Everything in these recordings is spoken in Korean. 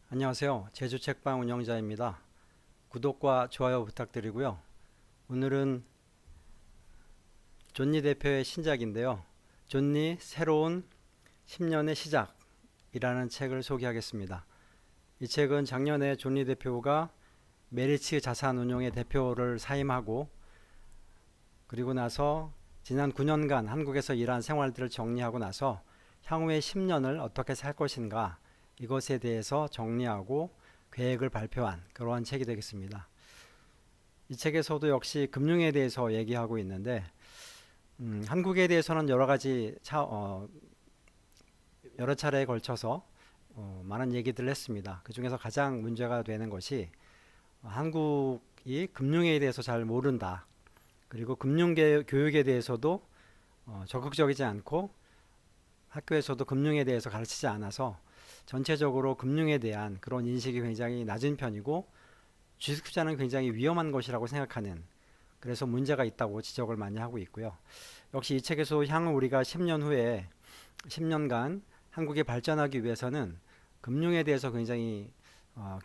안녕하세요. 제주책방 운영자입니다. 구독과 좋아요 부탁드리고요. 오늘은 존니 대표의 신작인데요. 존니 새로운 10년의 시작이라는 책을 소개하겠습니다. 이 책은 작년에 존니 대표가 메리츠 자산운용의 대표를 사임하고 그리고 나서 지난 9년간 한국에서 일한 생활들을 정리하고 나서 향후의 10년을 어떻게 살 것인가 이것에 대해서 정리하고 계획을 발표한 그러한 책이 되겠습니다. 이 책에서도 역시 금융에 대해서 얘기하고 있는데 한국에 대해서는 여러 차례에 걸쳐서 많은 얘기들을 했습니다. 그 중에서 가장 문제가 되는 것이 한국이 금융에 대해서 잘 모른다. 그리고 교육에 대해서도 적극적이지 않고 학교에서도 금융에 대해서 가르치지 않아서 전체적으로 금융에 대한 그런 인식이 굉장히 낮은 편이고 주식 투자는 굉장히 위험한 것이라고 생각하는, 그래서 문제가 있다고 지적을 많이 하고 있고요. 역시 이 책에서 향후 우리가 10년 후에 10년간 한국이 발전하기 위해서는 금융에 대해서 굉장히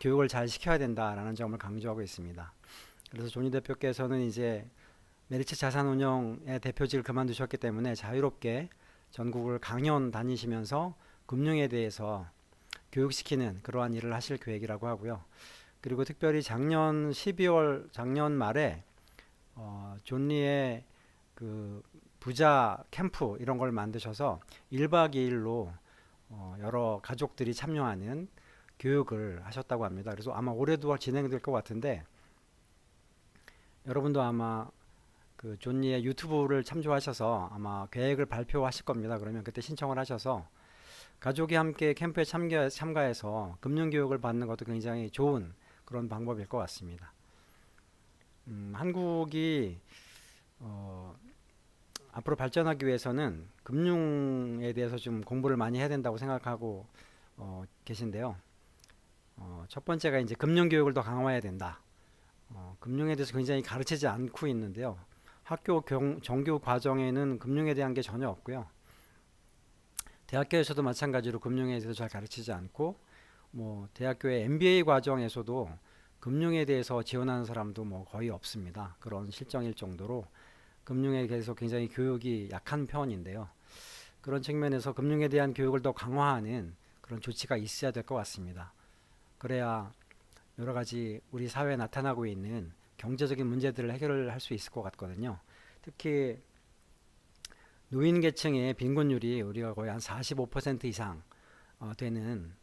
교육을 잘 시켜야 된다라는 점을 강조하고 있습니다. 그래서 존니 대표께서는 이제 메리츠 자산운용의 대표직을 그만두셨기 때문에 자유롭게 전국을 강연 다니시면서 금융에 대해서 교육시키는 그러한 일을 하실 계획이라고 하고요. 그리고 특별히 작년 말에 존리의 그 부자 캠프 이런 걸 만드셔서 1박 2일로 여러 가족들이 참여하는 교육을 하셨다고 합니다. 그래서 아마 올해도 진행될 것 같은데 여러분도 아마 그 존리의 유튜브를 참조하셔서 아마 계획을 발표하실 겁니다. 그러면 그때 신청을 하셔서 가족이 함께 캠프에 참가해서 금융교육을 받는 것도 굉장히 좋은 그런 방법일 것 같습니다. 한국이 어, 앞으로 발전하기 위해서는 금융에 대해서 좀 공부를 많이 해야 된다고 생각하고 계신데요. 첫 번째가 이제 금융교육을 더 강화해야 된다. 금융에 대해서 굉장히 가르치지 않고 있는데요. 정규 과정에는 금융에 대한 게 전혀 없고요. 대학교에서도 마찬가지로 금융에 대해서 잘 가르치지 않고 대학교의 MBA 과정에서도 금융에 대해서 지원하는 사람도 거의 없습니다. 그런 실정일 정도로 금융에 대해서 굉장히 교육이 약한 편인데요. 그런 측면에서 금융에 대한 교육을 더 강화하는 그런 조치가 있어야 될 것 같습니다. 그래야 여러 가지 우리 사회에 나타나고 있는 경제적인 문제들을 해결할 수 있을 것 같거든요. 특히 노인 계층의 빈곤율이 우리가 거의 한 45% 이상 되는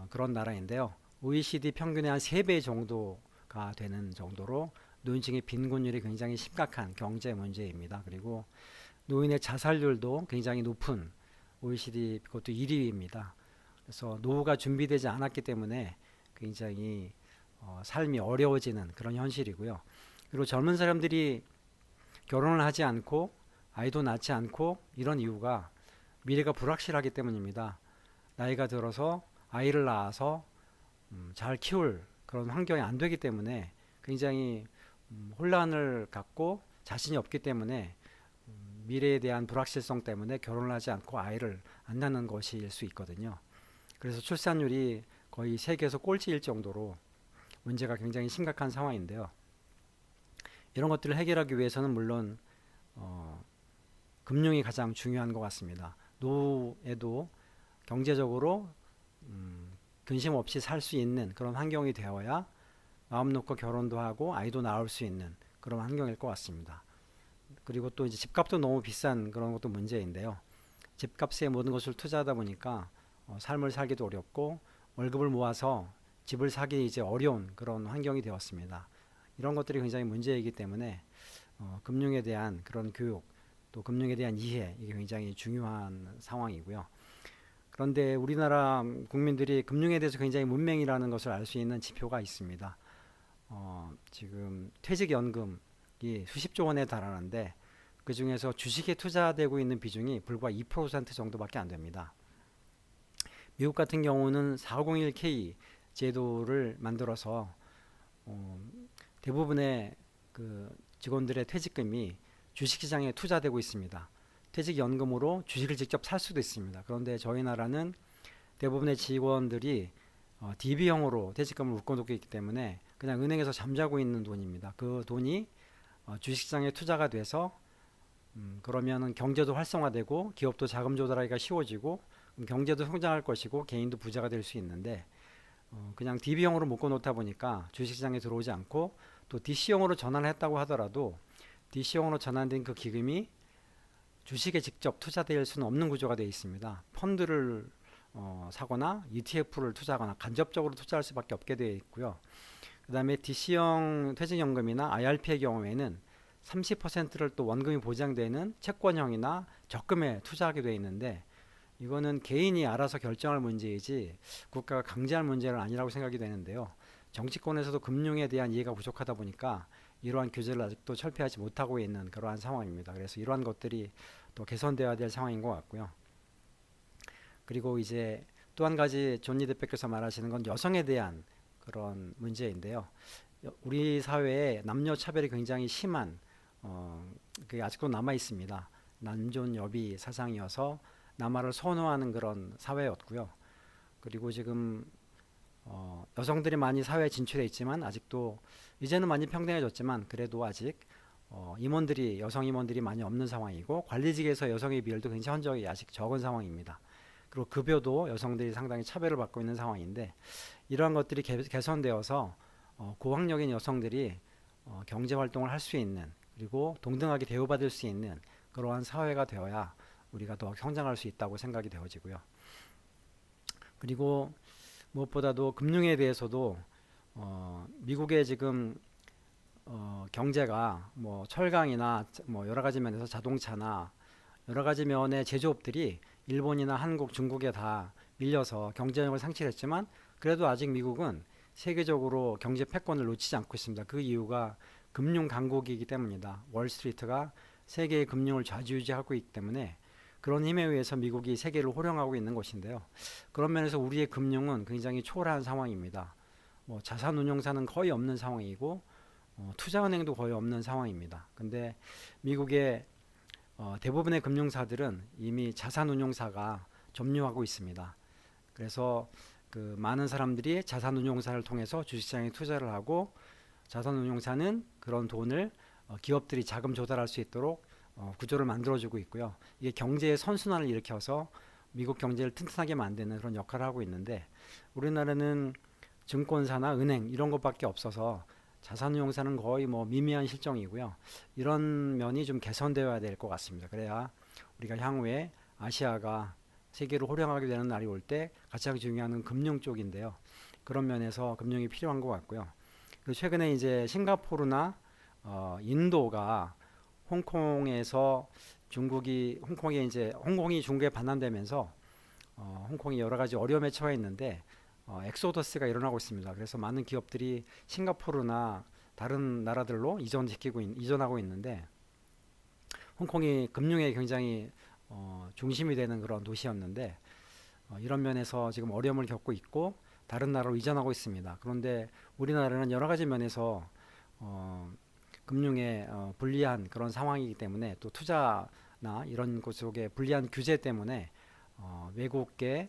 그런 나라인데요. OECD 평균의 한 3배 정도가 되는 정도로 노인층의 빈곤율이 굉장히 심각한 경제 문제입니다. 그리고 노인의 자살률도 굉장히 높은 OECD 그것도 1위입니다. 그래서 노후가 준비되지 않았기 때문에 굉장히 삶이 어려워지는 그런 현실이고요. 그리고 젊은 사람들이 결혼을 하지 않고 아이도 낳지 않고 이런 이유가 미래가 불확실하기 때문입니다. 나이가 들어서 아이를 낳아서 잘 키울 그런 환경이 안 되기 때문에 굉장히 혼란을 갖고 자신이 없기 때문에 미래에 대한 불확실성 때문에 결혼을 하지 않고 아이를 안 낳는 것일 수 있거든요. 그래서 출산율이 거의 세계에서 꼴찌일 정도로 문제가 굉장히 심각한 상황인데요. 이런 것들을 해결하기 위해서는 물론 금융이 가장 중요한 것 같습니다. 노후에도 경제적으로 근심 없이 살 수 있는 그런 환경이 되어야 마음 놓고 결혼도 하고 아이도 낳을 수 있는 그런 환경일 것 같습니다. 그리고 또 이제 집값도 너무 비싼 그런 것도 문제인데요. 집값에 모든 것을 투자하다 보니까 삶을 살기도 어렵고 월급을 모아서 집을 사기 이제 어려운 그런 환경이 되었습니다. 이런 것들이 굉장히 문제이기 때문에 금융에 대한 그런 교육 또 금융에 대한 이해 이게 굉장히 중요한 상황이고요. 그런데 우리나라 국민들이 금융에 대해서 굉장히 문맹이라는 것을 알 수 있는 지표가 있습니다. 지금 퇴직연금이 수십조 원에 달하는데 그 중에서 주식에 투자되고 있는 비중이 불과 2% 정도밖에 안 됩니다. 미국 같은 경우는 401k 제도를 만들어서 대부분의 그 직원들의 퇴직금이 주식시장에 투자되고 있습니다. 퇴직연금으로 주식을 직접 살 수도 있습니다. 그런데 저희 나라는 대부분의 직원들이 DB형으로 퇴직금을 묶어놓고 있기 때문에 그냥 은행에서 잠자고 있는 돈입니다. 그 돈이 주식시장에 투자가 돼서 그러면은 경제도 활성화되고 기업도 자금 조달하기가 쉬워지고 경제도 성장할 것이고 개인도 부자가 될 수 있는데 그냥 DB형으로 묶어놓다 보니까 주식시장에 들어오지 않고 또 DC형으로 전환을 했다고 하더라도 DC형으로 전환된 그 기금이 주식에 직접 투자될 수는 없는 구조가 되어 있습니다. 펀드를 사거나 ETF를 투자하거나 간접적으로 투자할 수밖에 없게 되어 있고요. 그 다음에 DC형 퇴직연금이나 IRP의 경우에는 30%를 또 원금이 보장되는 채권형이나 적금에 투자하게 되어 있는데 이거는 개인이 알아서 결정할 문제이지 국가가 강제할 문제는 아니라고 생각이 되는데요. 정치권에서도 금융에 대한 이해가 부족하다 보니까 이러한 규제를 아직도 철폐하지 못하고 있는 그러한 상황입니다. 그래서 이러한 것들이 또 개선되어야 될 상황인 것 같고요. 그리고 이제 또 한 가지 존니 대표께서 말하시는 건 여성에 대한 그런 문제인데요. 우리 사회에 남녀 차별이 굉장히 심한 그게 아직도 남아 있습니다. 남존여비 사상이어서 남아를 선호하는 그런 사회였고요. 그리고 지금 여성들이 많이 사회에 진출해 있지만 아직도 이제는 많이 평등해졌지만 그래도 아직 임원들이 여성 임원들이 많이 없는 상황이고 관리직에서 여성의 비율도 굉장히 현저히 아직 적은 상황입니다. 그리고 급여도 여성들이 상당히 차별을 받고 있는 상황인데 이러한 것들이 개선되어서 고학력인 여성들이 경제 활동을 할 수 있는 그리고 동등하게 대우받을 수 있는 그러한 사회가 되어야 우리가 더 성장할 수 있다고 생각이 되어지고요. 그리고 무엇보다도 금융에 대해서도 미국의 지금 경제가 뭐 철강이나 뭐 여러 가지 면에서 자동차나 여러 가지 면의 제조업들이 일본이나 한국, 중국에 다 밀려서 경쟁력을 상실했지만 그래도 아직 미국은 세계적으로 경제 패권을 놓치지 않고 있습니다. 그 이유가 금융 강국이기 때문입니다. 월스트리트가 세계의 금융을 좌지우지하고 있기 때문에 그런 힘에 의해서 미국이 세계를 호령하고 있는 것인데요. 그런 면에서 우리의 금융은 굉장히 초월한 상황입니다. 뭐 자산운용사는 거의 없는 상황이고 투자은행도 거의 없는 상황입니다. 근데 미국의 대부분의 금융사들은 이미 자산운용사가 점유하고 있습니다. 그래서 그 많은 사람들이 자산운용사를 통해서 주식시장에 투자를 하고 자산운용사는 그런 돈을 기업들이 자금 조달할 수 있도록 구조를 만들어주고 있고요. 이게 경제의 선순환을 일으켜서 미국 경제를 튼튼하게 만드는 그런 역할을 하고 있는데 우리나라는 증권사나 은행 이런 것밖에 없어서 자산운용사는 거의 뭐 미미한 실정이고요. 이런 면이 좀 개선되어야 될 것 같습니다. 그래야 우리가 향후에 아시아가 세계를 호령하게 되는 날이 올 때 가장 중요한 건 금융 쪽인데요. 그런 면에서 금융이 필요한 것 같고요. 그리고 최근에 이제 싱가포르나 인도가 홍콩에서 홍콩이 중국에 반환되면서 홍콩이 여러 가지 어려움에 처해 있는데 엑소더스가 일어나고 있습니다. 그래서 많은 기업들이 싱가포르나 다른 나라들로 이전하고 있는데 홍콩이 금융에 굉장히 중심이 되는 그런 도시였는데 이런 면에서 지금 어려움을 겪고 있고 다른 나라로 이전하고 있습니다. 그런데 우리나라는 여러 가지 면에서 금융에 불리한 그런 상황이기 때문에 또 투자나 이런 곳 속에 불리한 규제 때문에 외국계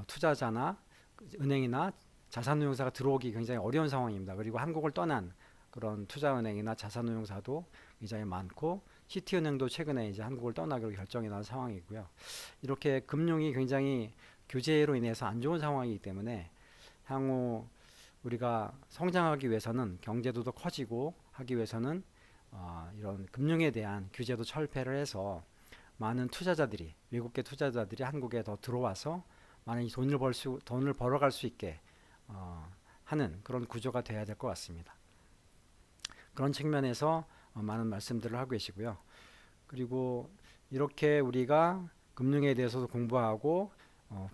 투자자나 은행이나 자산운용사가 들어오기 굉장히 어려운 상황입니다. 그리고 한국을 떠난 그런 투자은행이나 자산운용사도 굉장히 많고 시티은행도 최근에 이제 한국을 떠나기로 결정이 난 상황이고요. 이렇게 금융이 굉장히 규제로 인해서 안 좋은 상황이기 때문에 향후 우리가 성장하기 위해서는 경제도 더 커지고 하기 위해서는 이런 금융에 대한 규제도 철폐를 해서 많은 투자자들이 외국계 투자자들이 한국에 더 들어와서 많은 돈을 벌어갈 수 있게 하는 그런 구조가 돼야 될 것 같습니다. 그런 측면에서 많은 말씀들을 하고 계시고요. 그리고 이렇게 우리가 금융에 대해서도 공부하고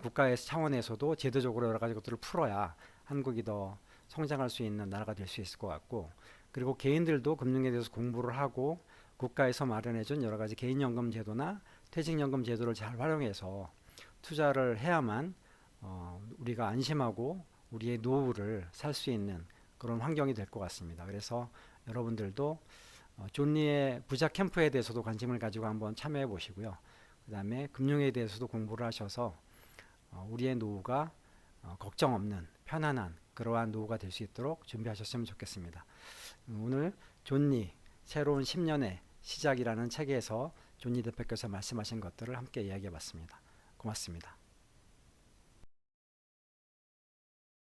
국가의 차원에서도 제도적으로 여러 가지 것들을 풀어야 한국이 더 성장할 수 있는 나라가 될 수 있을 것 같고 그리고 개인들도 금융에 대해서 공부를 하고 국가에서 마련해준 여러 가지 개인연금 제도나 퇴직연금 제도를 잘 활용해서 투자를 해야만 우리가 안심하고 우리의 노후를 살 수 있는 그런 환경이 될 것 같습니다. 그래서 여러분들도 존리의 부자 캠프에 대해서도 관심을 가지고 한번 참여해 보시고요. 그 다음에 금융에 대해서도 공부를 하셔서 우리의 노후가 걱정 없는 편안한 그러한 노후가 될 수 있도록 준비하셨으면 좋겠습니다. 오늘 존니 새로운 10년의 시작이라는 책에서 존니 대표께서 말씀하신 것들을 함께 이야기해 봤습니다. 고맙습니다.